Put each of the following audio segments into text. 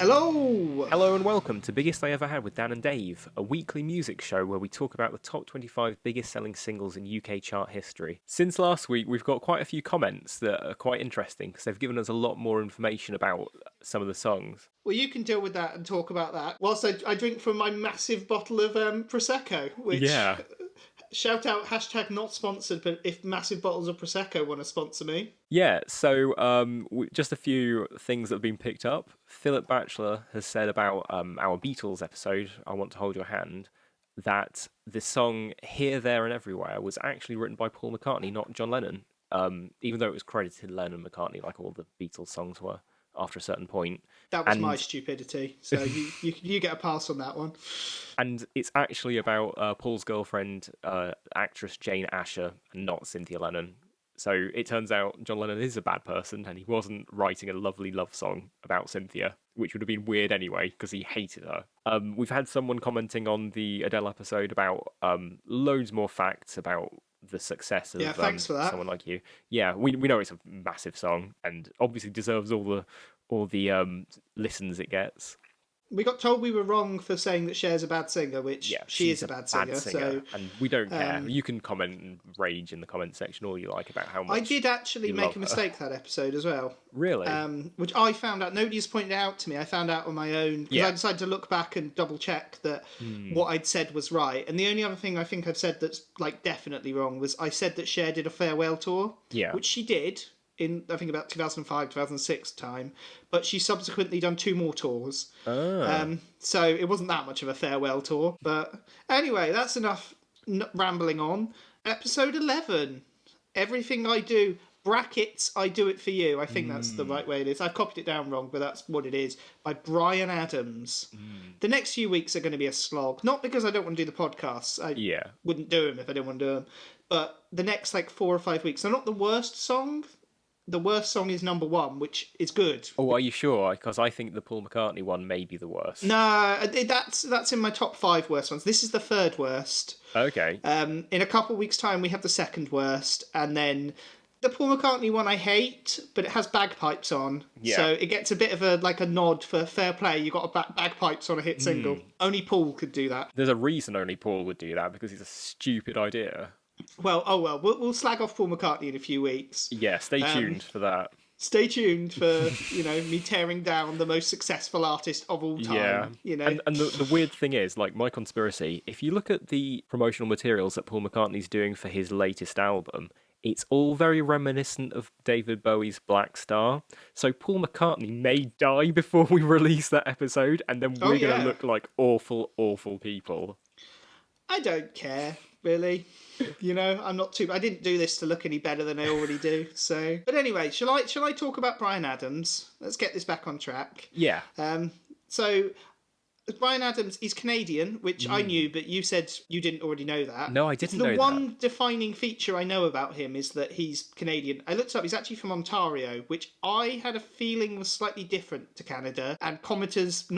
Hello! Hello and welcome to Biggest I Ever Had with Dan and Dave, a weekly music show where we talk about the top 25 biggest selling singles in UK chart history. Since last week, we've got quite a few comments that are quite interesting because they've given us a lot more information about some of the songs. Well, you can deal with that and talk about that whilst I drink from my massive bottle of Prosecco, which... Yeah. Shout out, hashtag not sponsored, but if massive bottles of Prosecco want to sponsor me. Yeah, so just a few things that have been picked up. Philip Batchelor has said about our Beatles episode, I Want to Hold Your Hand, that the song Here, There and Everywhere was actually written by Paul McCartney, not John Lennon, even though it was credited Lennon and McCartney like all the Beatles songs were after a certain point. That was my stupidity, so you get a pass on that one. And it's actually about Paul's girlfriend, actress Jane Asher, and not Cynthia Lennon. So it turns out John Lennon is a bad person, and he wasn't writing a lovely love song about Cynthia, which would have been weird anyway, because he hated her. We've had someone commenting on the Adele episode about loads more facts about the success of thanks for that. Someone Like You. Yeah, we know it's a massive song, and obviously deserves all the listens it gets. We got told we were wrong for saying that Cher's a bad singer, which she is a bad singer. So, and we don't care. You can comment and rage in the comment section all you like about how much I did actually make a mistake that episode as well. Really? Which I found out. Nobody's pointed it out to me. I found out on my own because I decided to look back and double check that what I'd said was right. And the only other thing I think I've said that's like definitely wrong was I said that Cher did a farewell tour. Yeah. Which she did. In, I think, about 2005, 2006 time. But she's subsequently done 2 more tours. Oh. So it wasn't that much of a farewell tour. But anyway, that's enough rambling on. Episode 11. Everything I do, brackets, I do it for you. I think that's the right way it is. I've copied it down wrong, but that's what it is. By Bryan Adams. The next few weeks are going to be a slog. Not because I don't want to do the podcasts. I wouldn't do them if I didn't want to do them. But the next 4 or 5 weeks, they're not the worst song. The worst song is number 1, which is good. Oh, are you sure? Because I think the Paul McCartney one may be the worst. No, that's in my top 5 worst ones. This is the 3rd worst. Okay. In a couple of weeks' time, we have the 2nd worst, and then the Paul McCartney one I hate, but it has bagpipes on, so it gets a bit of a nod for fair play. You got bagpipes on a hit single. Only Paul could do that. There's a reason only Paul would do that because it's a stupid idea. Well, we'll slag off Paul McCartney in a few weeks. Yeah, stay tuned for that. Stay tuned for, me tearing down the most successful artist of all time. Yeah. And the weird thing is, my conspiracy, if you look at the promotional materials that Paul McCartney's doing for his latest album, it's all very reminiscent of David Bowie's Black Star. So Paul McCartney may die before we release that episode, and then we're going to look like awful, awful people. I don't care, really. I'm not too... I didn't do this to look any better than I already do, so... But anyway, shall I talk about Bryan Adams? Let's get this back on track. Yeah. So... Bryan Adams is Canadian, which I knew, but you said you didn't already know that. No, I didn't know that. The one defining feature I know about him is that he's Canadian. I looked up, he's actually from Ontario, which I had a feeling was slightly different to Canada. And commenters,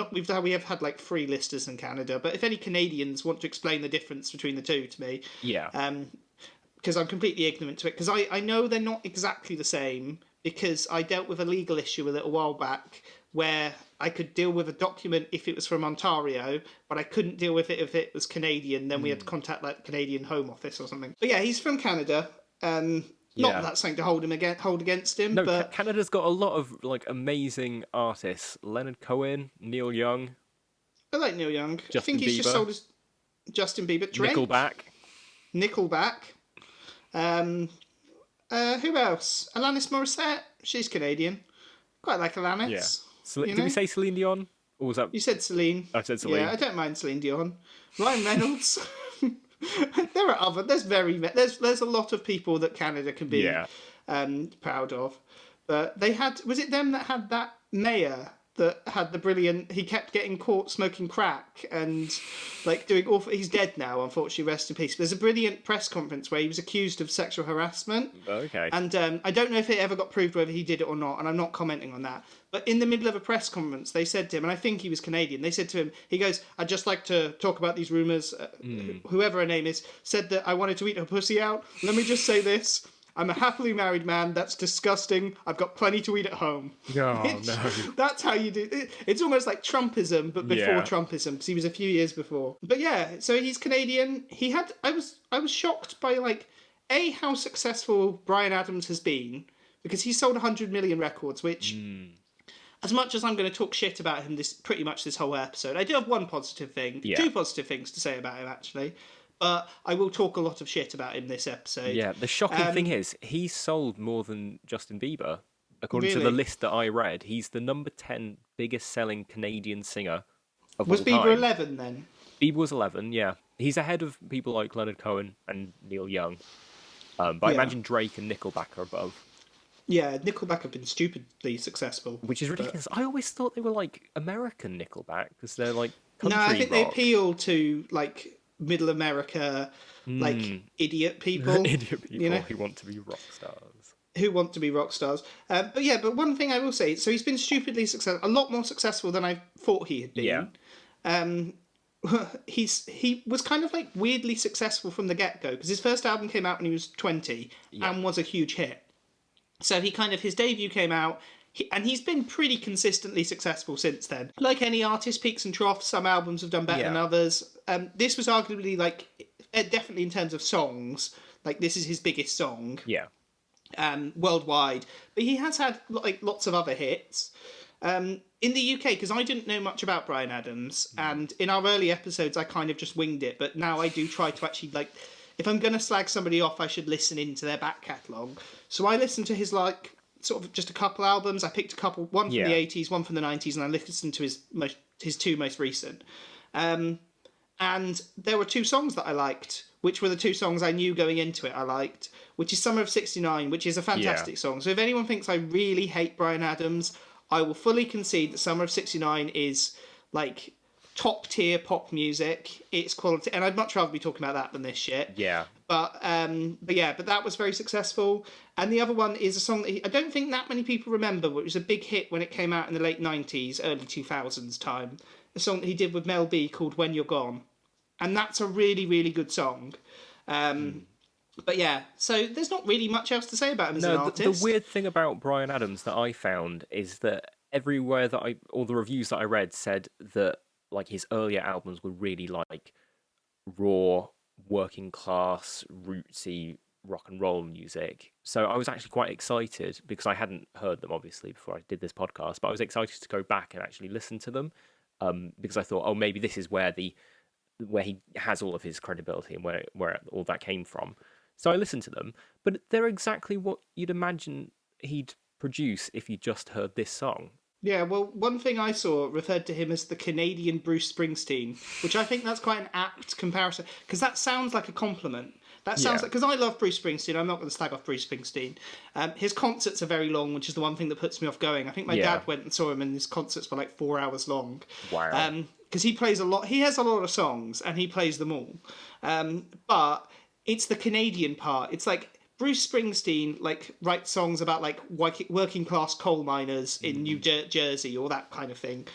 we have had 3 listers in Canada, but if any Canadians want to explain the difference between the two to me, because I'm completely ignorant to it, because I know they're not exactly the same, because I dealt with a legal issue a little while back where I could deal with a document if it was from Ontario, but I couldn't deal with it if it was Canadian. Then we had to contact the Canadian Home Office or something. But yeah, he's from Canada. Not that that's something to hold against him. No, but Canada's got a lot of amazing artists. Leonard Cohen, Neil Young. I like Neil Young. Justin I think he's Bieber. Just sold as Justin Bieber. Drake. Nickelback. Who else? Alanis Morissette. She's Canadian. Quite like Alanis. Yeah. Did we say Celine Dion? Or was that... You said Celine. I said Celine. Yeah, I don't mind Celine Dion. Ryan Reynolds. There are other... There's a lot of people that Canada can be proud of. But they had... Was it them that had that mayor that had the brilliant... He kept getting caught smoking crack and doing awful... He's dead now, unfortunately, rest in peace. There's a brilliant press conference where he was accused of sexual harassment. Okay. And I don't know if it ever got proved whether he did it or not, and I'm not commenting on that. But in the middle of a press conference, they said to him, and I think he was Canadian, they said to him, he goes, I'd just like to talk about these rumours. Whoever her name is, said that I wanted to eat her pussy out. Let me just say this. I'm a happily married man. That's disgusting. I've got plenty to eat at home. Oh, no. That's how you do it. It's almost like Trumpism, but before Yeah. Trumpism, because he was a few years before. But yeah, so he's Canadian. I was shocked by like how successful Bryan Adams has been, because he sold 100 million records, which. As much as I'm going to talk shit about him pretty much this whole episode, I do have one positive thing, two positive things to say about him actually, but I will talk a lot of shit about him this episode. Yeah, the shocking thing is, he sold more than Justin Bieber. According to the Really? list that I read, he's the number 10 biggest selling Canadian singer of Was all Bieber time. 11 then? Bieber was 11, yeah. He's ahead of people like Leonard Cohen and Neil Young. But I imagine Drake and Nickelback are above. Yeah, Nickelback have been stupidly successful. Which is ridiculous. I always thought they were like American Nickelback, because they're like country No, I think they rock. appeal to like middle America, like idiot people. Idiot people you know? who want to be rock stars. Who want to be rock stars. But one thing I will say, so he's been stupidly successful, a lot more successful than I thought he had been. Yeah. He was kind of like weirdly successful from the get-go, because his first album came out when he was 20 and was a huge hit. So his debut came out, and he's been pretty consistently successful since then. Like any artist, peaks and troughs, some albums have done better than others. This was arguably, like, definitely in terms of songs, like this is his biggest song. Yeah. Worldwide. But he has had like lots of other hits. In the UK, because I didn't know much about Bryan Adams, and in our early episodes I kind of just winged it, but now I do try to actually, like, if I'm going to slag somebody off, I should listen into their back catalogue. So I listened to his, like, sort of just a couple albums. I picked a couple, one from the 80s, one from the 90s, and I listened to his two most recent. And there were two songs that I liked, which were the two songs I knew going into it I liked, which is Summer of '69, which is a fantastic song. So if anyone thinks I really hate Bryan Adams, I will fully concede that Summer of '69 is, like, top tier pop music. It's quality, and I'd much rather be talking about that than this shit. Yeah. But that was very successful. And the other one is a song that I don't think that many people remember, but it was a big hit when it came out in the late 90s, early 2000s time. A song that he did with Mel B called When You're Gone. And that's a really, really good song. But yeah, so there's not really much else to say about him as an artist. The weird thing about Bryan Adams that I found is that everywhere that all the reviews that I read said that, like, his earlier albums were really like raw, working class, rootsy rock and roll music. So I was actually quite excited, because I hadn't heard them obviously before I did this podcast, but I was excited to go back and actually listen to them, because I thought, oh, maybe this is where he has all of his credibility and where all that came from. So I listened to them, but they're exactly what you'd imagine he'd produce if you just heard this song. Yeah, well, one thing I saw referred to him as the Canadian Bruce Springsteen, which I think that's quite an apt comparison, because that sounds like a compliment. That sounds like, because I love Bruce Springsteen, I'm not going to slag off Bruce Springsteen. His concerts are very long, which is the one thing that puts me off going. I think my dad went and saw him, and his concerts were like 4 hours long. Wow. Because he plays a lot, he has a lot of songs, and he plays them all. But it's the Canadian part. It's like, Bruce Springsteen, like, writes songs about, like, working class coal miners in New Jersey or that kind of thing.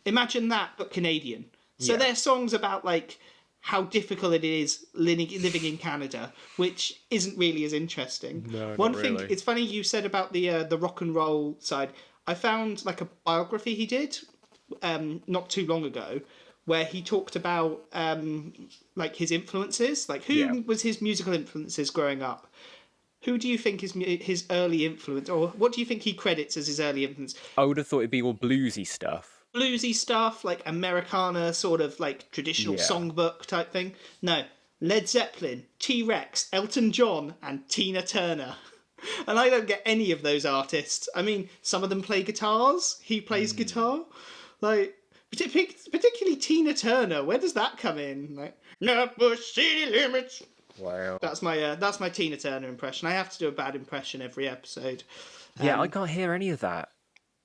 Imagine that, but Canadian. So they're songs about, like, how difficult it is living in Canada, which isn't really as interesting. No, One not thing, really. it's funny you said about the rock and roll side. I found, like, a biography he did not too long ago, where he talked about like his influences, like who was his musical influences growing up. Who do you think is his early influence, or what do you think he credits as his early influence? I would have thought it'd be all bluesy stuff. Bluesy stuff, like Americana, sort of like traditional songbook type thing. No, Led Zeppelin, T-Rex, Elton John, and Tina Turner. And I don't get any of those artists. I mean, some of them play guitars. He plays guitar. Like, particularly Tina Turner. Where does that come in? Like, no push city limits. Wow. That's my Tina Turner impression. I have to do a bad impression every episode. Yeah, I can't hear any of that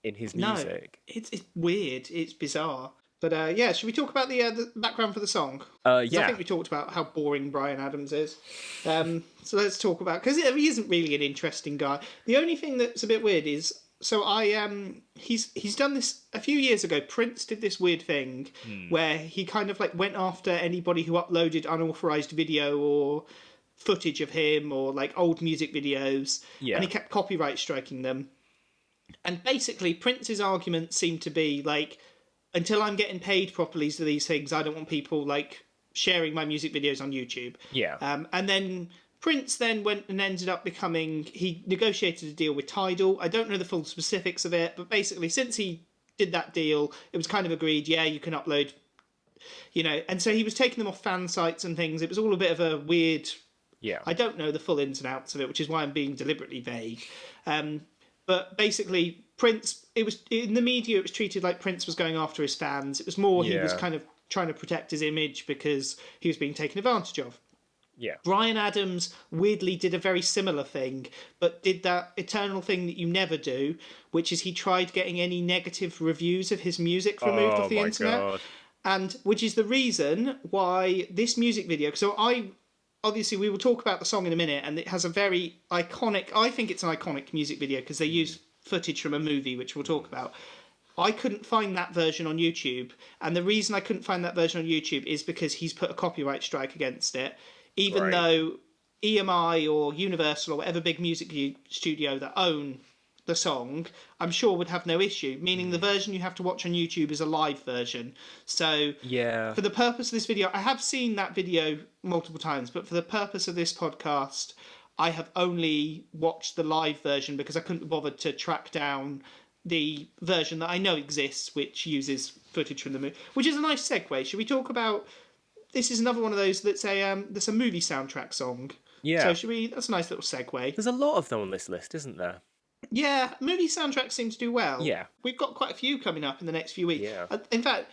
in his music. No, it's weird. It's bizarre. But yeah, should we talk about the background for the song? Yeah. I think we talked about how boring Bryan Adams is. So let's talk about, because he isn't really an interesting guy. The only thing that's a bit weird is, so he's done this a few years ago. Prince did this weird thing where he kind of like went after anybody who uploaded unauthorized video or footage of him or like old music videos, Yeah. and he kept copyright striking them. And basically, Prince's argument seemed to be like, until I'm getting paid properly for these things, I don't want people like sharing my music videos on YouTube. Yeah. And then Prince then went and ended up becoming. He negotiated a deal with Tidal. I don't know the full specifics of it, but basically, since he did that deal, it was kind of agreed. Yeah, you can upload. And so he was taking them off fan sites and things. It was all a bit of a weird. Yeah. I don't know the full ins and outs of it, which is why I'm being deliberately vague. But basically, Prince, it was in the media, it was treated like Prince was going after his fans. It was more he was kind of trying to protect his image because he was being taken advantage of. Yeah. Bryan Adams weirdly did a very similar thing, but did that eternal thing that you never do, which is he tried getting any negative reviews of his music removed off the internet. God. And which is the reason why this music video. So obviously we will talk about the song in a minute, and it has a very iconic. I think it's an iconic music video because they use footage from a movie, which we'll talk about. I couldn't find that version on YouTube, and the reason I couldn't find that version on YouTube is because he's put a copyright strike against it, even though EMI or Universal or whatever big music studio that own the song, I'm sure would have no issue, meaning the version you have to watch on YouTube is a live version. So for the purpose of this video, I have seen that video multiple times, but for the purpose of this podcast, I have only watched the live version because I couldn't be bothered to track down the version that I know exists, which uses footage from the movie, which is a nice segue. Should we talk about... This is another one of those that's a movie soundtrack song. Yeah. So that's a nice little segue. There's a lot of them on this list, isn't there? Yeah, movie soundtracks seem to do well. Yeah. We've got quite a few coming up in the next few weeks. Yeah. In fact,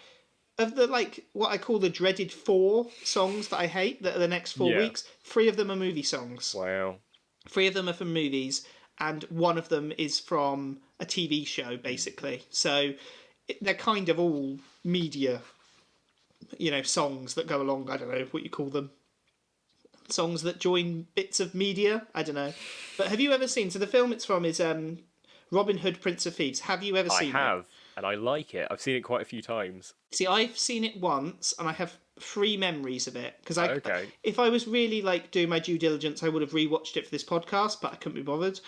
of the, what I call the dreaded 4 songs that I hate that are the next 4 weeks, 3 of them are movie songs. Wow. 3 of them are from movies, and 1 of them is from a TV show, basically. So they're kind of all media, songs that go along, I don't know what you call them. Songs that join bits of media, I don't know. But have you ever seen... So the film it's from is Robin Hood, Prince of Thieves. Have you ever seen it? I have, and I like it. I've seen it quite a few times. See, I've seen it once, and I have 3 memories of it. Because Okay. if I was really doing my due diligence, I would have rewatched it for this podcast, but I couldn't be bothered.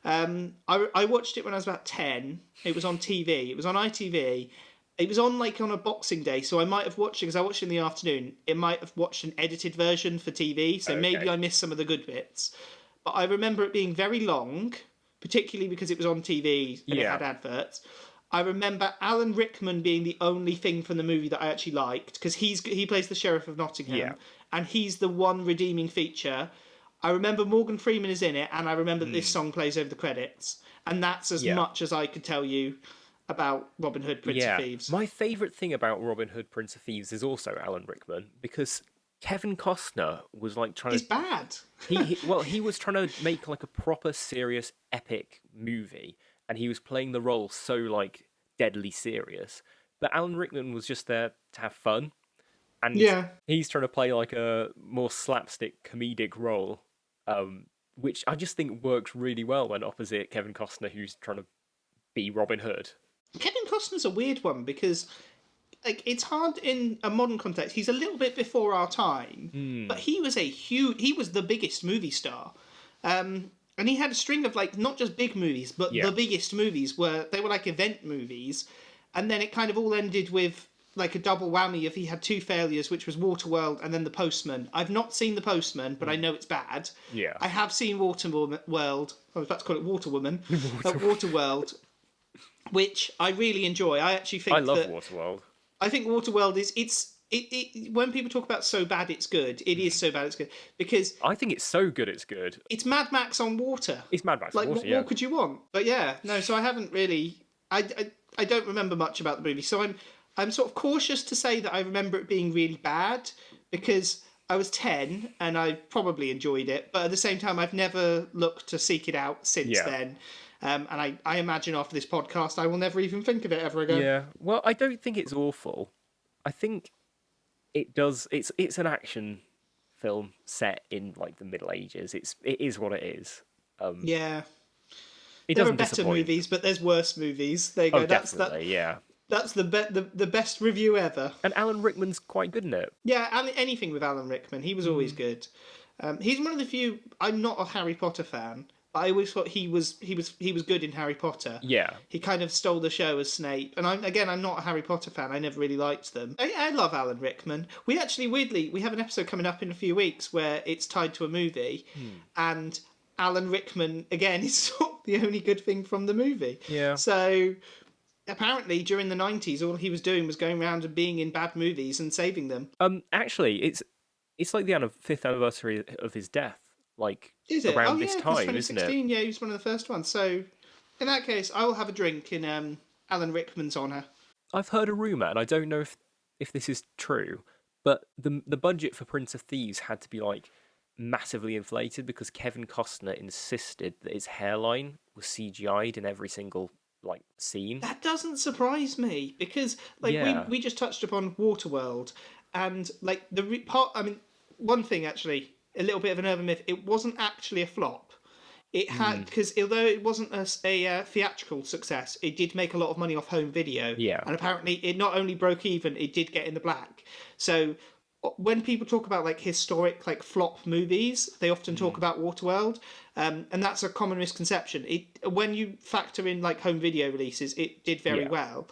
I watched it when I was about 10. It was on TV. It was on ITV. It was on on a Boxing Day, so I might have watched it because I watched it in the afternoon. It might have watched an edited version for TV, so maybe I missed some of the good bits. But I remember it being very long, particularly because it was on TV and it had adverts. I remember Alan Rickman being the only thing from the movie that I actually liked because he plays the Sheriff of Nottingham, and he's the one redeeming feature. I remember Morgan Freeman is in it, and I remember that this song plays over the credits, and that's as much as I could tell you about Robin Hood, Prince of Thieves. My favourite thing about Robin Hood, Prince of Thieves is also Alan Rickman, because Kevin Costner was trying to... He's bad. he was trying to make a proper, serious, epic movie, and he was playing the role so deadly serious. But Alan Rickman was just there to have fun, and he's trying to play a more slapstick, comedic role, which I just think works really well when opposite Kevin Costner, who's trying to be Robin Hood. Kevin Costner's a weird one because it's hard in a modern context. He's a little bit before our time, but he was he was the biggest movie star. And he had a string of not just big movies, but the biggest movies where they were event movies. And then it kind of all ended with a double whammy of he had 2 failures, which was Waterworld and then The Postman. I've not seen The Postman, but I know it's bad. Yeah. I have seen Waterworld. I was about to call it Waterwoman. Waterworld. Which I really enjoy. I actually think I love Waterworld. I think Waterworld is when people talk about so bad it's good, it is so bad it's good because I think it's so good it's good. It's Mad Max on water. It's Mad Max on water. What more could you want? But so I haven't really. I don't remember much about the movie, so I'm sort of cautious to say that I remember it being really bad because I was 10 and I probably enjoyed it, but at the same time I've never looked to seek it out since then. And I imagine after this podcast, I will never even think of it ever again. Yeah. Well, I don't think it's awful. I think it does. It's an action film set in the Middle Ages. It is what it is. There are better movies, but there's worse movies. There you go. Oh, definitely. That's the best review ever. And Alan Rickman's quite good in it. Yeah, anything with Alan Rickman, he was always good. He's one of the few. I'm not a Harry Potter fan, but I always thought he was good in Harry Potter. Yeah. He kind of stole the show as Snape, and I'm not a Harry Potter fan. I never really liked them. I love Alan Rickman. We actually weirdly we have an episode coming up in a few weeks where it's tied to a movie, and Alan Rickman again is sort of the only good thing from the movie. Yeah. So apparently during the 90s, all he was doing was going around and being in bad movies and saving them. Actually, it's like the 5th anniversary of his death, like Is it? around Oh, this yeah, 'cause time, isn't it? 2016, yeah, he was one of the first ones. So, in that case, I will have a drink in Alan Rickman's honour. I've heard a rumor, and I don't know if this is true, but the budget for Prince of Thieves had to be like massively inflated because Kevin Costner insisted that his hairline was CGI'd in every single like scene. That doesn't surprise me because, like, Yeah. we just touched upon Waterworld, and like part. I mean, one thing actually, a little bit of an urban myth. It wasn't actually a flop. It had because although it wasn't a theatrical success, it did make a lot of money off home video. Yeah. And apparently, it not only broke even, it did get in the black. So when people talk about like historic like flop movies, they often talk about Waterworld, and that's a common misconception. When you factor in like home video releases, it did very Yeah. well.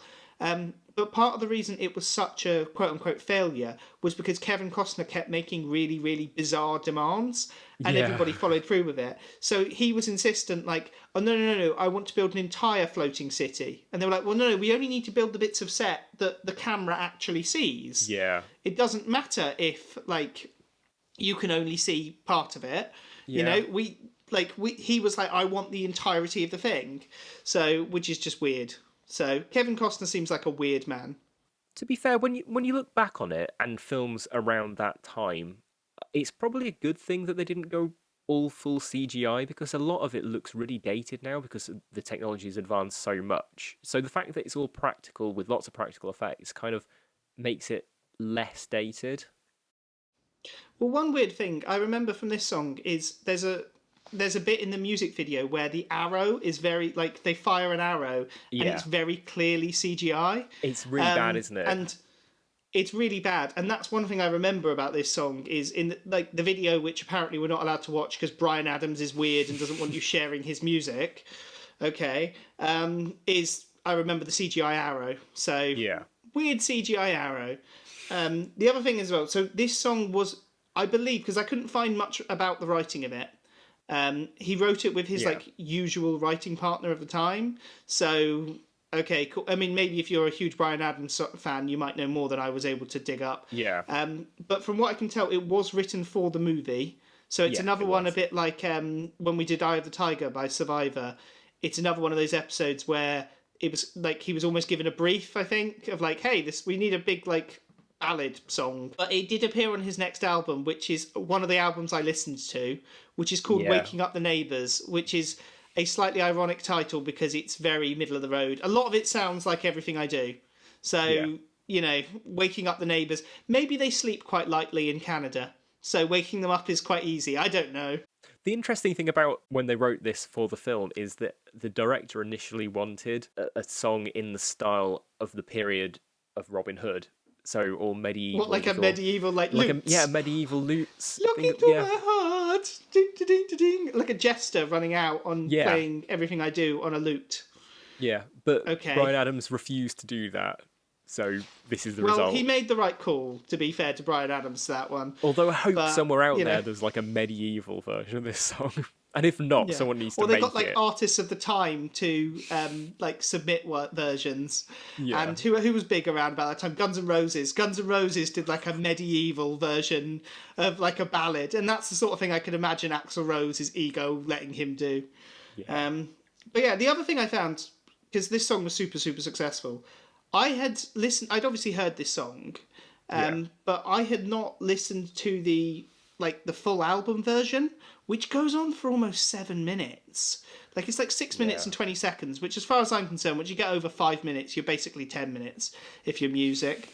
But part of the reason it was such a quote unquote failure was because Kevin Costner kept making really, really bizarre demands and Yeah. everybody followed through with it. So he was insistent, like, oh, no, I want to build an entire floating city. And they were like, well, no, we only need to build the bits of set that the camera actually sees. Yeah. It doesn't matter if, like, you can only see part of it. You Yeah. know, he was like, I want the entirety of the thing. So, which is just weird. So Kevin Costner seems like a weird man. To be fair, when you look back on it and films around that time, it's probably a good thing that they didn't go all full CGI because a lot of it looks really dated now because the technology has advanced so much. So the fact that it's all practical with lots of practical effects kind of makes it less dated. Well, one weird thing I remember from this song is there's a bit in the music video where the arrow is very like they fire an arrow and Yeah. it's very clearly CGI. It's really bad, isn't it? And it's really bad, and that's one thing I remember about this song is in like the video, which apparently we're not allowed to watch because Bryan Adams is weird and doesn't want you sharing his music. Okay, is I remember the CGI arrow. So Yeah. weird CGI arrow. The other thing as well. So this song was, I believe, because I couldn't find much about the writing of it. He wrote it with his Yeah. like usual writing partner of the time. So okay, cool. I mean, maybe if you're a huge Bryan Adams fan, you might know more than I was able to dig up. Yeah. But from what I can tell, it was written for the movie. So it's Yeah, another it one was. a bit like when we did Eye of the Tiger by Survivor. It's another one of those episodes where it was like he was almost given a brief, I think, of like, hey, we need a big like ballad song. But it did appear on his next album, which is one of the albums I listened to, which is called Yeah. Waking Up the Neighbours, which is a slightly ironic title because it's very middle of the road. A lot of it sounds like Everything I Do. So, Yeah. you know, waking up the neighbours. Maybe they sleep quite lightly in Canada. So waking them up is quite easy. I don't know. The interesting thing about when they wrote this for the film is that the director initially wanted a song in the style of the period of Robin Hood. So, or medieval. What, like a medieval, like lutes? Yeah, medieval lutes. Look thing, into yeah. my heart. Ding, ding, ding, ding, ding. Like a jester running out on Yeah. playing Everything I Do on a lute. Yeah, but Okay. Bryan Adams refused to do that. So this is the Well, result. he made the right call, to be fair to Bryan Adams, that one. Although I hope but, somewhere out you know. there there's like a medieval version of this song. And if not, Yeah. someone needs Or to they make got like it. artists of the time to like submit versions. Yeah. And who was big around about that time? Guns N' Roses. Guns N' Roses did like a medieval version of like a ballad, and that's the sort of thing I could imagine Axl Rose's ego letting him do. Yeah. But yeah, the other thing I found, because this song was super super successful, I'd obviously heard this song, Yeah. but I had not listened to the full album version, which goes on for almost 7 minutes. Like it's like 6 minutes Yeah. and 20 seconds, which as far as I'm concerned, once you get over 5 minutes, you're basically 10 minutes if you're music.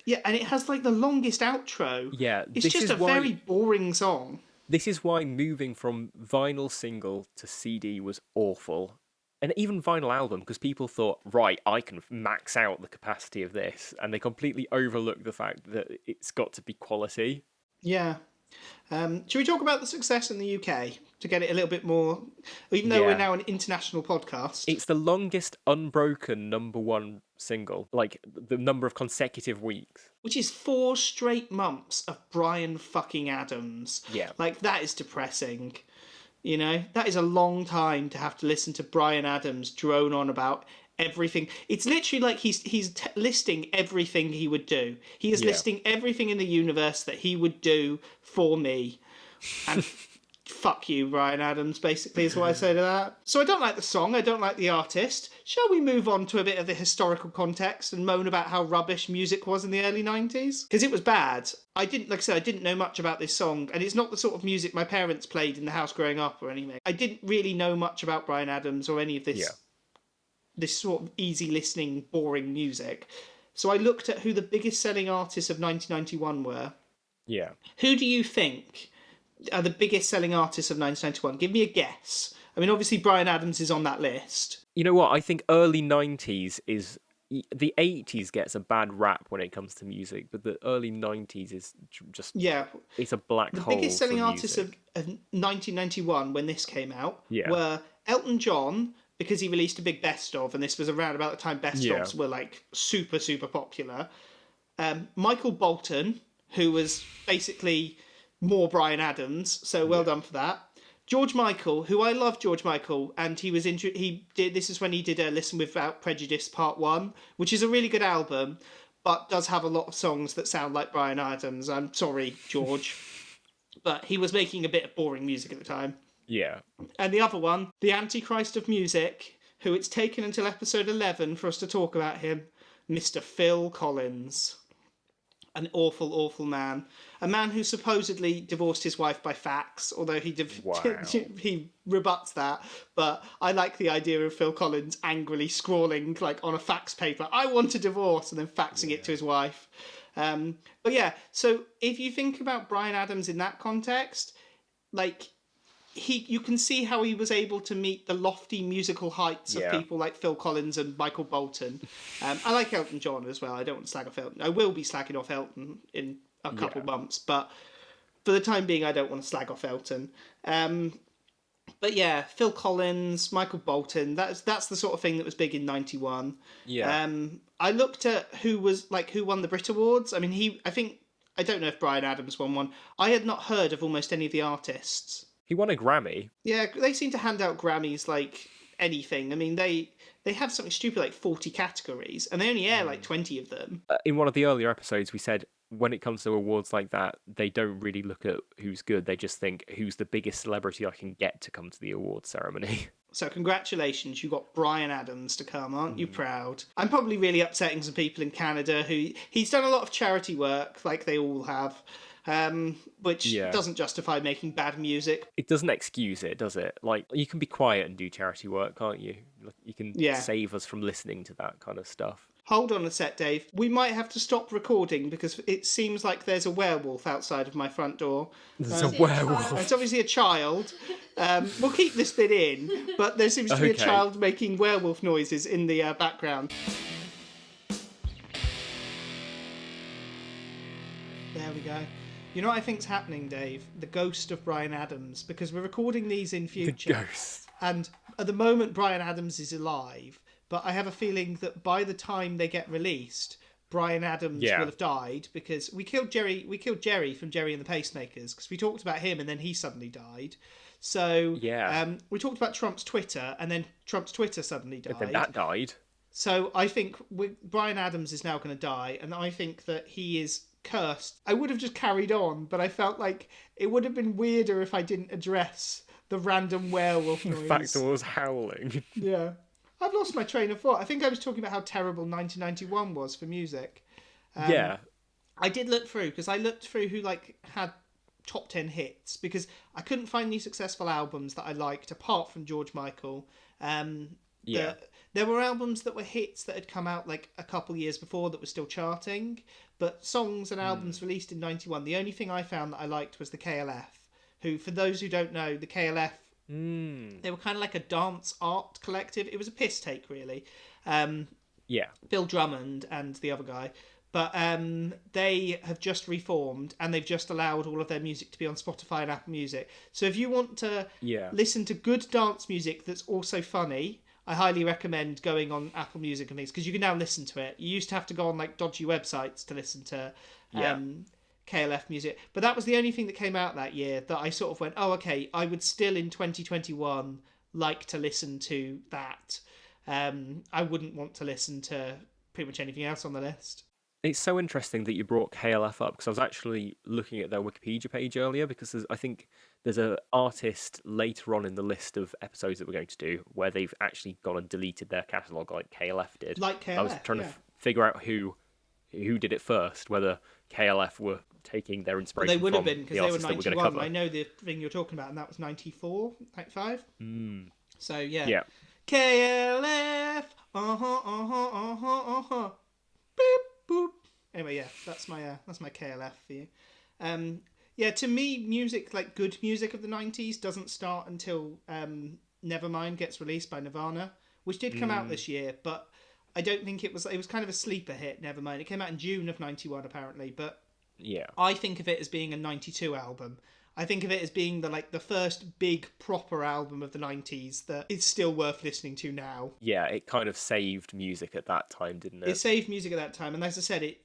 Yeah, and it has like the longest outro. Yeah, It's this just is a why- very boring song. This is why moving from vinyl single to CD was awful. And even vinyl album, because people thought, right, I can max out the capacity of this. And they completely overlooked the fact that it's got to be quality. Yeah. Should we talk about the success in the UK to get it a little bit more, even though we're Yeah. now an international podcast? It's the longest unbroken number one single, like the number of consecutive weeks. Which is 4 straight months of Bryan fucking Adams. Yeah. Like, that is depressing. You know, that is a long time to have to listen to Bryan Adams drone on about everything. It's literally like he's listing everything he would do. He is listing everything in the universe that he would do for me. And fuck you, Bryan Adams, basically, is what I say to that. So I don't like the song, I don't like the artist. Shall we move on to a bit of the historical context and moan about how rubbish music was in the early 90s? Because it was bad. I didn't know much about this song, and it's not the sort of music my parents played in the house growing up or anything. I didn't really know much about Bryan Adams or any of this this sort of easy listening, boring music. So I looked at who the biggest selling artists of 1991 were. Yeah. Who do you think are the biggest selling artists of 1991? Give me a guess. I mean, obviously Bryan Adams is on that list. You know what? I think early 90s is... The 80s gets a bad rap when it comes to music, but the early 90s is just... Yeah. It's a black hole. The biggest selling for artists of music. 1991, when this came out, Yeah. were Elton John, because he released a big best of, and this was around about the time best ofs were like super, super popular. Michael Bolton, who was basically more Bryan Adams, so well done for that. George Michael, who I love George Michael, and this is when he did Listen Without Prejudice Part 1, which is a really good album, but does have a lot of songs that sound like Bryan Adams. I'm sorry, George. But he was making a bit of boring music at the time. Yeah. And the other one, the Antichrist of Music, who it's taken until episode 11 for us to talk about him, Mr. Phil Collins. An awful, awful man. A man who supposedly divorced his wife by fax, although he rebuts that. But I like the idea of Phil Collins angrily scrawling like on a fax paper, "I want a divorce," and then faxing it to his wife. But yeah, so if you think about Bryan Adams in that context, like you can see how he was able to meet the lofty musical heights of people like Phil Collins and Michael Bolton. I like Elton John as well. I don't want to slag off Elton. I will be slagging off Elton in a couple months, but for the time being, I don't want to slag off Elton. But yeah, Phil Collins, Michael Bolton. That's the sort of thing that was big in '91. Yeah. I looked at who won the Brit Awards. I mean, I don't know if Bryan Adams won one. I had not heard of almost any of the artists. He won a Grammy. Yeah, they seem to hand out Grammys like anything. I mean, they have something stupid like 40 categories, and they only air like 20 of them. In one of the earlier episodes, we said when it comes to awards like that, they don't really look at who's good. They just think, who's the biggest celebrity I can get to come to the awards ceremony. So congratulations, you got Bryan Adams to come, aren't you proud? I'm probably really upsetting some people in Canada he's done a lot of charity work, like they all have. Which doesn't justify making bad music. It doesn't excuse it, does it? Like, you can be quiet and do charity work, can't you? You can save us from listening to that kind of stuff. Hold on a sec, Dave. We might have to stop recording because it seems like there's a werewolf outside of my front door. There's a werewolf. It's obviously a child. We'll keep this bit in, but there seems to be a child making werewolf noises in the background. There we go. You know what I think's happening, Dave? The ghost of Bryan Adams, because we're recording these in future. The ghost. And at the moment, Bryan Adams is alive, but I have a feeling that by the time they get released, Bryan Adams will have died, because we killed Jerry from Jerry and the Pacemakers, because we talked about him and then he suddenly died. So we talked about Trump's Twitter, and then Trump's Twitter suddenly died. And then that died. So I think Bryan Adams is now going to die, and I think that he is cursed. I would have just carried on, but I felt like it would have been weirder if I didn't address the random werewolf noise. The fact that I was howling. Yeah. I've lost my train of thought. I think I was talking about how terrible 1991 was for music. I did look through, because I looked through who had top 10 hits, because I couldn't find any successful albums that I liked apart from George Michael. There were albums that were hits that had come out like a couple of years before that were still charting, but songs and albums released in 91, the only thing I found that I liked was the KLF, who, for those who don't know, the KLF, they were kind of like a dance art collective. It was a piss take, really. Bill Drummond and the other guy. But they have just reformed and they've just allowed all of their music to be on Spotify and Apple Music. So if you want to listen to good dance music that's also funny, I highly recommend going on Apple Music and things, because you can now listen to it. You used to have to go on like dodgy websites to listen to KLF music. But that was the only thing that came out that year that I sort of went, oh, okay, I would still in 2021 like to listen to that. I wouldn't want to listen to pretty much anything else on the list. It's so interesting that you brought KLF up, because I was actually looking at their Wikipedia page earlier, because I think there's an artist later on in the list of episodes that we're going to do where they've actually gone and deleted their catalogue like KLF did. Like KLF, I was trying to figure out who did it first, whether KLF were taking their inspiration they would from have been, because the they were artists that we're going to 91. cover. I know the thing you're talking about, and that was 94, 95. So, Yeah. KLF, beep, boop. Anyway, yeah, that's my KLF for you. To me, music, like good music of the 90s, doesn't start until Nevermind gets released by Nirvana, which did come out this year, but I don't think it was kind of a sleeper hit, Nevermind. It came out in June of 91, apparently, but I think of it as being a 92 album. I think of it as being the first big proper album of the 90s that is still worth listening to now. Yeah, it kind of saved music at that time, didn't it? It saved music at that time, and as I said,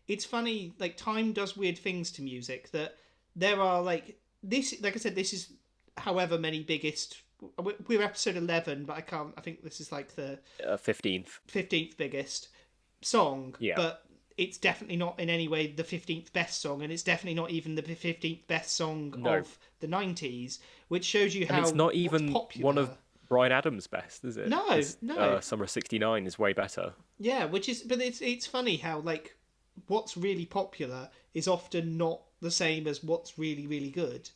it's funny, like, time does weird things to music, that there are, like I said, this is however many biggest... We're episode 11, but I think this is like the... 15th biggest song, but it's definitely not in any way the 15th best song, and it's definitely not even the 15th best song of the 90s, which shows you how it's not even popular. One of Bryan Adam's best, is it? No. Summer 69 is way better. Yeah, but it's funny how, like, what's really popular is often not the same as what's really, really good.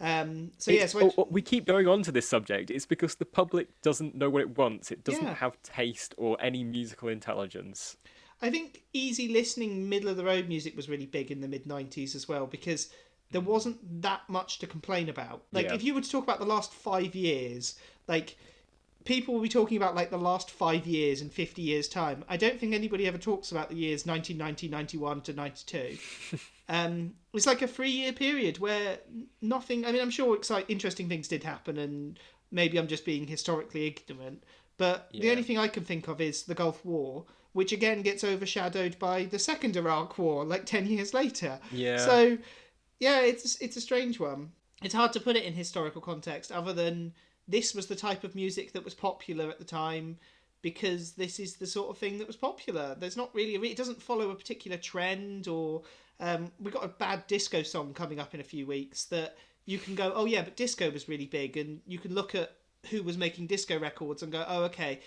We keep going on to this subject. It's because the public doesn't know what it wants. It doesn't have taste or any musical intelligence. I think easy listening, middle of the road music was really big in the mid 90s as well, because there wasn't that much to complain about. Like, if you were to talk about the last 5 years, like, people will be talking about, like, the last 5 years in 50 years' time. I don't think anybody ever talks about the years 1990, 91 to 92. It's like a 3-year period where nothing... I mean, I'm sure interesting things did happen, and maybe I'm just being historically ignorant, but the only thing I can think of is the Gulf War, which again gets overshadowed by the second Iraq War, like 10 years later. Yeah. So, yeah, it's a strange one. It's hard to put it in historical context, other than this was the type of music that was popular at the time, because this is the sort of thing that was popular. There's not really... It doesn't follow a particular trend, or... we've got a bad disco song coming up in a few weeks that you can go, oh yeah, but disco was really big, and you can look at who was making disco records and go, oh, okay,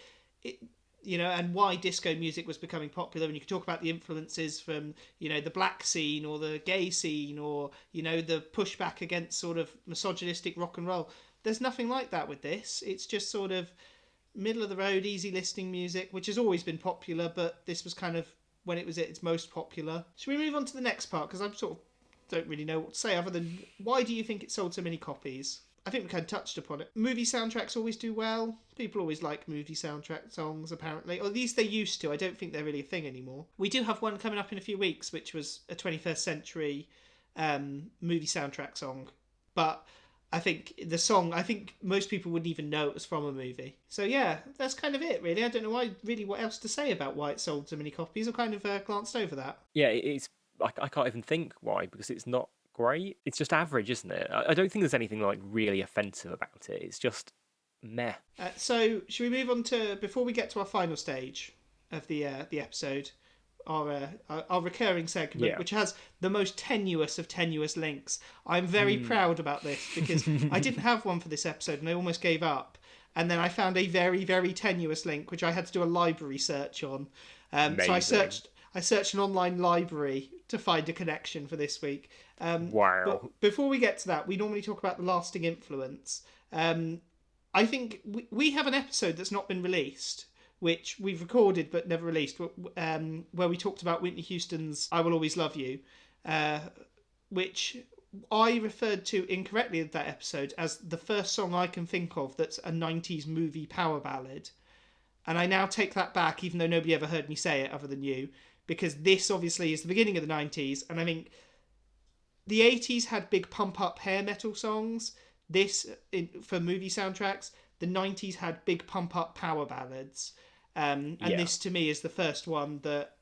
and why disco music was becoming popular, and you can talk about the influences from, the black scene or the gay scene, or, the pushback against sort of misogynistic rock and roll. There's nothing like that with this. It's just sort of middle of the road, easy listening music, which has always been popular, but this was kind of when it was at its most popular. Should we move on to the next part? Because I sort of don't really know what to say, other than, why do you think it sold so many copies? I think we kind of touched upon it. Movie soundtracks always do well. People always like movie soundtrack songs, apparently. Or at least they used to. I don't think they're really a thing anymore. We do have one coming up in a few weeks, which was a 21st century movie soundtrack song. But I think most people wouldn't even know it was from a movie. So yeah, that's kind of it, really. I don't know what else to say about why it sold so many copies. I kind of glanced over that. Yeah, it's... I can't even think why, because it's not great. It's just average, isn't it? I don't think there's anything like really offensive about it. It's just meh. So should we move on to, before we get to our final stage of the episode, our recurring segment, which has the most tenuous of tenuous links. I'm very proud about this, because I didn't have one for this episode and I almost gave up, and then I found a very, very tenuous link which I had to do a library search on. So I searched an online library to find a connection for this week. Wow. But before we get to that, we normally talk about the lasting influence. I think we have an episode that's not been released, which we've recorded but never released, where we talked about Whitney Houston's I Will Always Love You, which I referred to incorrectly in that episode as the first song I can think of that's a 90s movie power ballad. And I now take that back, even though nobody ever heard me say it other than you, because this obviously is the beginning of the 90s, and I think the 80s had big pump-up hair metal songs. For movie soundtracks, the 90s had big pump-up power ballads. And this, to me, is the first one that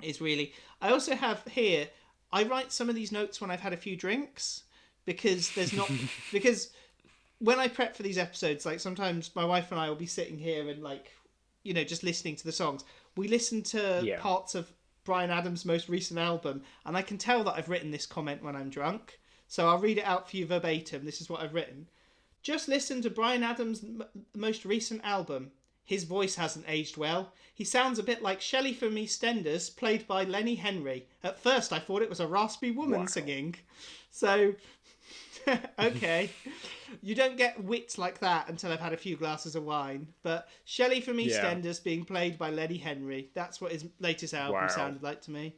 is really... I also have here... I write some of these notes when I've had a few drinks, because there's not... because when I prep for these episodes, like, sometimes my wife and I will be sitting here and, like, you know, just listening to the songs. We listen to parts of Bryan Adam's most recent album, and I can tell that I've written this comment when I'm drunk. So I'll read it out for you verbatim. This is what I've written. Just listen to Bryan Adam's most recent album. His voice hasn't aged well. He sounds a bit like Shelley from EastEnders, played by Lenny Henry. At first I thought it was a raspy woman singing. So, okay. You don't get wit like that until I've had a few glasses of wine. But Shelley from EastEnders being played by Lenny Henry. That's what his latest album sounded like to me.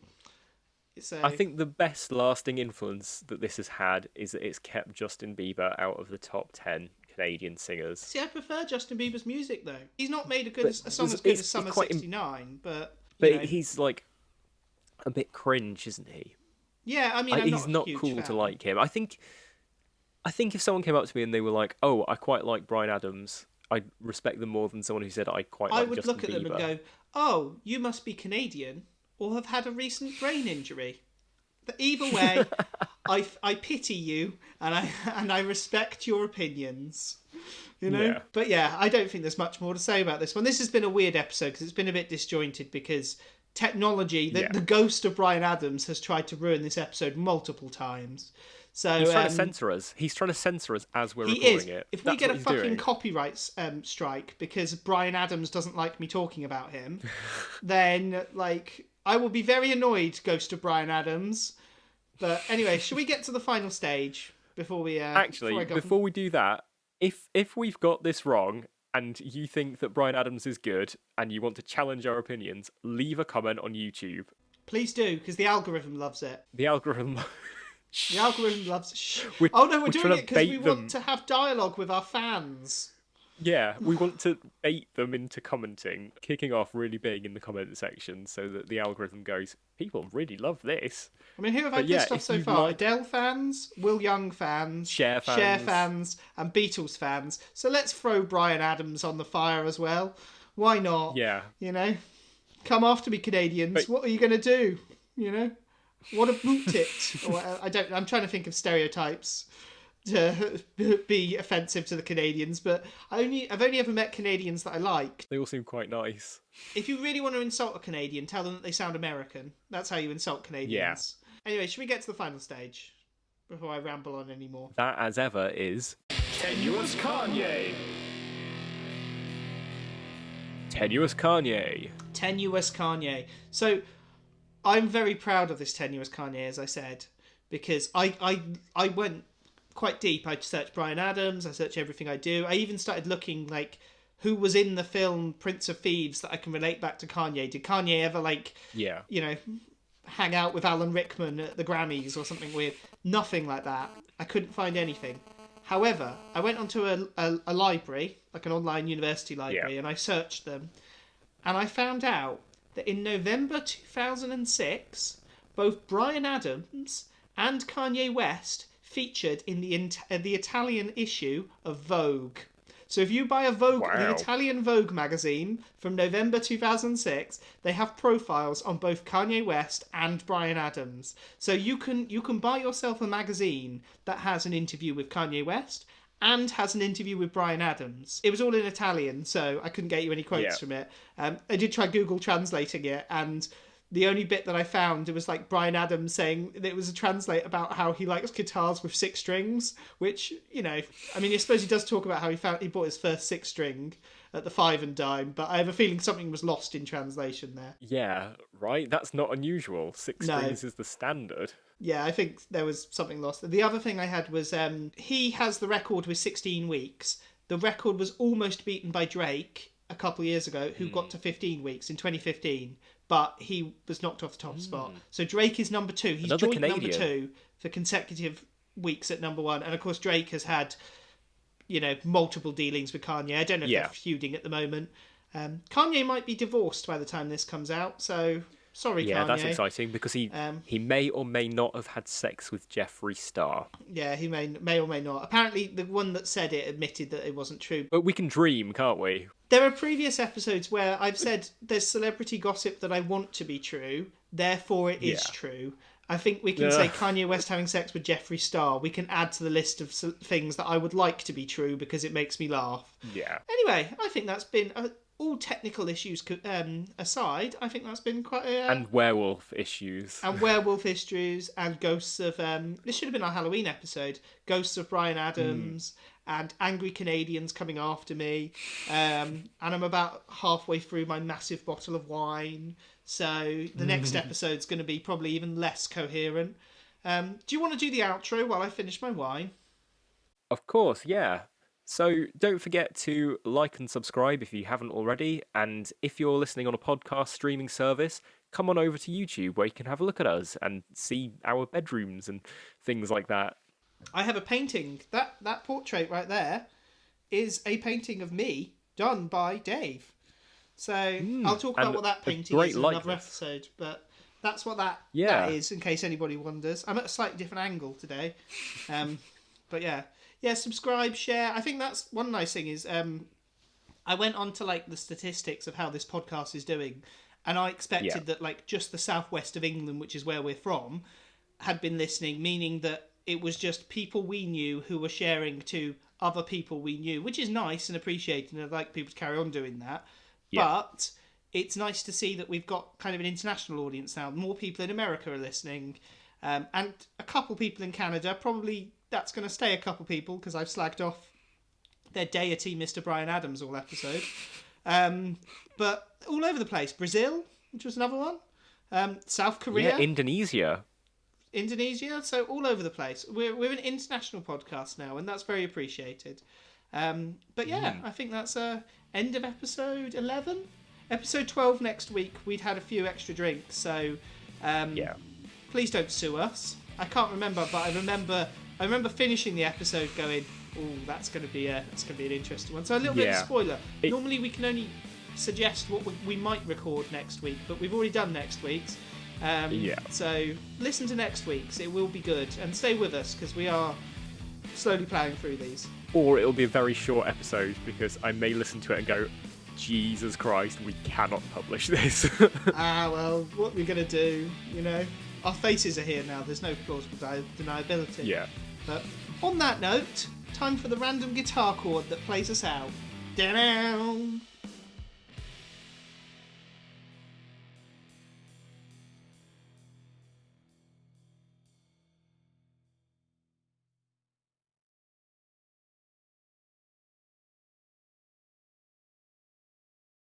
So, I think the best lasting influence that this has had is that it's kept Justin Bieber out of the top 10 Canadian singers. See, I prefer Justin Bieber's music, though. He's not made a song as good as Summer 69, but... he's, like, a bit cringe, isn't he? Yeah, I mean, he's not cool to like him. I think if someone came up to me and they were like, "Oh, I quite like Bryan Adams," I'd respect them more than someone who said I quite like Justin Bieber. I would look at them and go, "Oh, you must be Canadian or have had a recent brain injury." But either way, I pity you and I respect your opinions. You know? Yeah. But yeah, I don't think there's much more to say about this one. This has been a weird episode because it's been a bit disjointed because technology, the ghost of Bryan Adams has tried to ruin this episode multiple times. So he's trying to censor us. He's trying to censor us as we're recording it. If we get a fucking copyright strike because Bryan Adams doesn't like me talking about him, then like I will be very annoyed, ghost of Bryan Adams. But anyway, should we get to the final stage before we before we do that? If we've got this wrong and you think that Bryan Adams is good and you want to challenge our opinions, leave a comment on YouTube. Please do, because the algorithm loves it. The algorithm loves it. Oh no, we're doing it because we want to have dialogue with our fans. Yeah, we want to bait them into commenting, kicking off really big in the comment section so that the algorithm goes, people really love this. I mean, who have I pissed off so far? Adele fans, Will Young fans, Cher fans, and Beatles fans. So let's throw Bryan Adams on the fire as well. Why not? Yeah. You know? Come after me, Canadians. But what are you going to do? You know? What a boot it. I'm trying to think of stereotypes to be offensive to the Canadians, but I've only ever met Canadians that I like. They all seem quite nice. If you really want to insult a Canadian, tell them that they sound American. That's how you insult Canadians. Yeah. Anyway, should we get to the final stage before I ramble on anymore? That, as ever, is... Tenuous Kanye! Tenuous Kanye. Tenuous Kanye. So, I'm very proud of this Tenuous Kanye, as I said, because I went quite deep. I searched Bryan Adams, I searched everything I do. I even started looking, like, who was in the film Prince of Thieves that I can relate back to Kanye. Did Kanye ever, like, you know, hang out with Alan Rickman at the Grammys or something weird? Nothing like that. I couldn't find anything. However, I went onto a library, like an online university library, and I searched them. And I found out that in November 2006, both Bryan Adams and Kanye West featured in the Italian issue of Vogue. So if you buy a Vogue, the Italian Vogue magazine from November 2006, they have profiles on both Kanye West and Bryan Adams. So you can buy yourself a magazine that has an interview with Kanye West and has an interview with Bryan Adams. It was all in Italian, so I couldn't get you any quotes from it. I did try Google translating it, and the only bit that I found, it was like Bryan Adams saying that it was a translate about how he likes guitars with 6 strings, which, you know, I mean, I suppose he does talk about how he bought his first 6 string at the Five and Dime, but I have a feeling something was lost in translation there. Yeah, right? That's not unusual. 6 strings is the standard. Yeah, I think there was something lost. The other thing I had was he has the record with 16 weeks. The record was almost beaten by Drake a couple of years ago, who got to 15 weeks in 2015. But he was knocked off the top spot. So Drake is number 2. He's joint number 2 for consecutive weeks at number 1. And of course, Drake has had, you know, multiple dealings with Kanye. I don't know if they're feuding at the moment. Kanye might be divorced by the time this comes out. So Sorry, Yeah, Kanye. that's exciting because he may or may not have had sex with Jeffree Star. Yeah, he may or may not. Apparently, the one that said it admitted that it wasn't true. But we can dream, can't we? There are previous episodes where I've said there's celebrity gossip that I want to be true, therefore it is true. I think we can say Kanye West having sex with Jeffree Star. We can add to the list of things that I would like to be true because it makes me laugh. Yeah. Anyway, I think that's been... all technical issues aside, I think that's been quite a... and werewolf issues. And werewolf issues, and ghosts of... this should have been our Halloween episode. Ghosts of Bryan Adams, and angry Canadians coming after me. And I'm about halfway through my massive bottle of wine. So the next episode's going to be probably even less coherent. Do you want to do the outro while I finish my wine? Of course, yeah. So don't forget to like and subscribe if you haven't already. And if you're listening on a podcast streaming service, come on over to YouTube where you can have a look at us and see our bedrooms and things like that. I have a painting. That portrait right there is a painting of me done by Dave. So I'll talk about what that painting is in another episode. But that's what that is, in case anybody wonders. I'm at a slightly different angle today. But yeah. Yeah, subscribe, share. I think that's one nice thing is I went on to like the statistics of how this podcast is doing, and I expected that like just the southwest of England, which is where we're from, had been listening, meaning that it was just people we knew who were sharing to other people we knew, which is nice and appreciated, and I'd like people to carry on doing that. Yeah. But it's nice to see that we've got kind of an international audience now. More people in America are listening, and a couple people in Canada. Probably that's going to stay a couple people because I've slagged off their deity, Mr. Bryan Adams, all episode. But all over the place. Brazil, which was another one. South Korea. Yeah, Indonesia. So all over the place. We're an international podcast now, and that's very appreciated. But yeah, I think that's end of episode 11. Episode 12 next week. We'd had a few extra drinks, so please don't sue us. I can't remember, but I remember finishing the episode going, "Oh, that's going to be an interesting one." So a little bit of a spoiler. Normally we can only suggest what we might record next week, but we've already done next week's. So listen to next week's. It will be good, and stay with us because we are slowly ploughing through these. Or it'll be a very short episode because I may listen to it and go, Jesus Christ, we cannot publish this. Well, what are we going to do? You know, our faces are here now. There's no plausible deniability. Yeah. But on that note, time for the random guitar chord that plays us out. Down.